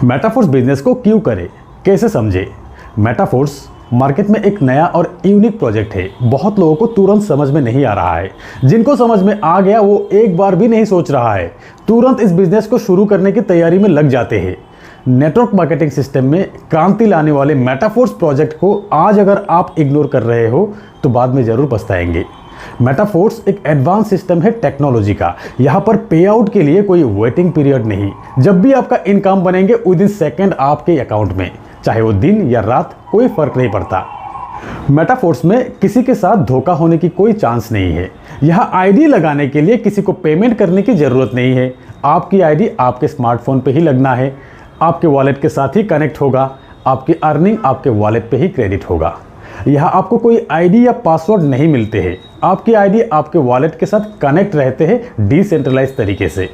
Metaphors business को क्यों करें, कैसे समझे। मेटाफोर्स मार्केट में एक नया और यूनिक प्रोजेक्ट है। बहुत लोगों को तुरंत समझ में नहीं आ रहा है। जिनको समझ में आ गया वो एक बार भी नहीं सोच रहा है, तुरंत इस बिजनेस को शुरू करने की तैयारी में लग जाते हैं। नेटवर्क मार्केटिंग सिस्टम में क्रांति लाने वाले मेटाफोर्स प्रोजेक्ट को आज अगर आप इग्नोर कर रहे हो तो बाद में जरूर पछताएंगे। मेटाफोर्स एक एडवांस सिस्टम है टेक्नोलॉजी का। यहाँ पर पे आउट के लिए कोई वेटिंग पीरियड नहीं। जब भी आपका इनकम बनेंगे विद इन सेकेंड आपके अकाउंट में, चाहे वो दिन या रात, कोई फर्क नहीं पड़ता। मेटाफोर्स में किसी के साथ धोखा होने की कोई चांस नहीं है। यहाँ आईडी लगाने के लिए किसी को पेमेंट करने की जरूरत नहीं है। आपकी आईडी आपके स्मार्टफोन पे ही लगना है, आपके वॉलेट के साथ ही कनेक्ट होगा, आपकी अर्निंग आपके वॉलेट पे ही क्रेडिट होगा। यहाँ आपको कोई आईडी या पासवर्ड नहीं मिलते हैं। आपकी आईडी आपके वॉलेट के साथ कनेक्ट रहते हैं डिसेंट्रलाइज तरीके से।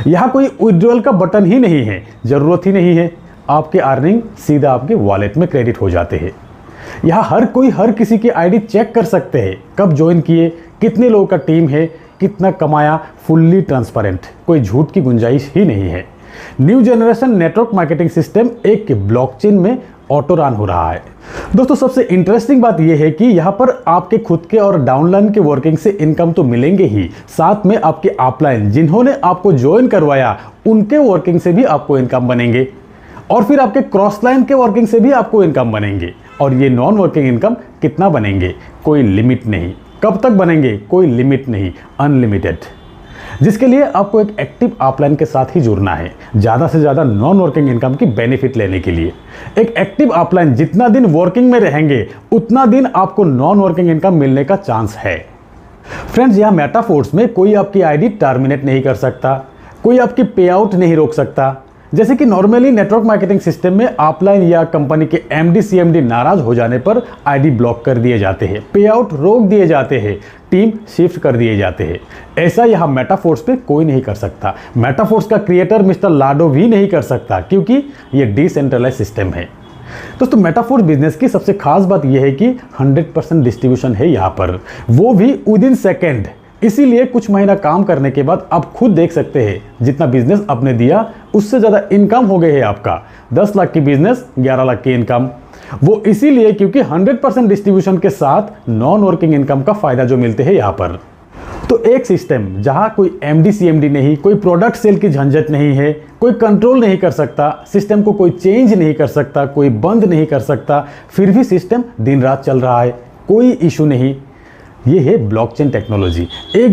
यहाँ कोई विड्रॉल का बटन ही नहीं है, ज़रूरत ही नहीं है। आपके अर्निंग सीधा आपके वॉलेट में क्रेडिट हो जाते हैं। यहाँ हर कोई हर किसी की आईडी चेक कर सकते हैं, कब ज्वाइन किए, कितने लोगों का टीम है, कितना कमाया, फुल्ली ट्रांसपेरेंट, कोई झूठ की गुंजाइश ही नहीं है। New generation network marketing system एक ब्लॉकचेन में ऑटो रन हो रहा है। दोस्तों सबसे इंटरेस्टिंग बात यह है कि यहाँ पर आपके खुद के और डाउनलाइन के वर्किंग से इनकम तो मिलेंगे ही, साथ में आपके अपलाइन जिन्होंने आपको ज्वाइन करवाया उनके वर्किंग से भी आपको इनकम बनेंगे, और फिर आपके क्रॉस लाइन के वर्किंग से भी आपको इनकम बनेंगे। और ये नॉन वर्किंग इनकम कितना बनेंगे, कोई लिमिट नहीं। कब तक बनेंगे, कोई लिमिट नहीं, अनलिमिटेड। जिसके लिए आपको एक एक्टिव अपलाइन के साथ ही जुड़ना है, ज़्यादा से ज़्यादा नॉन वर्किंग इनकम की बेनिफिट लेने के लिए। एक एक्टिव अपलाइन जितना दिन वर्किंग में रहेंगे उतना दिन आपको नॉन वर्किंग इनकम मिलने का चांस है। फ्रेंड्स, यहाँ मेटाफोर्स में कोई आपकी आईडी टर्मिनेट नहीं कर सकता, कोई आपकी पे आउट नहीं रोक सकता। जैसे कि नॉर्मली नेटवर्क मार्केटिंग सिस्टम में अपलाइन या कंपनी के एमडी सीएमडी नाराज हो जाने पर आईडी ब्लॉक कर दिए जाते हैं, पे आउट रोक दिए जाते हैं, टीम शिफ्ट कर दिए जाते हैं। ऐसा यहाँ मेटाफोर्स पे कोई नहीं कर सकता। मेटाफोर्स का क्रिएटर मिस्टर लाडो भी नहीं कर सकता, क्योंकि ये डिसेंट्रलाइज सिस्टम है। दोस्तों मेटाफोर्स बिजनेस की सबसे खास बात यह है कि 100% डिस्ट्रीब्यूशन है यहाँ पर, वो भी विद इन सेकेंड। इसीलिए कुछ महीना काम करने के बाद आप खुद देख सकते हैं जितना बिजनेस आपने दिया उससे ज़्यादा इनकम हो गई है आपका। 10 लाख की बिजनेस, 11 लाख की इनकम। वो इसीलिए क्योंकि 100% डिस्ट्रीब्यूशन के साथ नॉन वर्किंग इनकम का फायदा जो मिलते हैं यहाँ पर। तो एक सिस्टम जहाँ कोई एमडी सीएमडी नहीं, कोई प्रोडक्ट सेल की झंझट नहीं है, कोई कंट्रोल नहीं कर सकता, सिस्टम को कोई चेंज नहीं कर सकता, कोई बंद नहीं कर सकता, फिर भी सिस्टम दिन रात चल रहा है, कोई इशू नहीं। ये है ब्लॉकचेन टेक्नोलॉजी। एक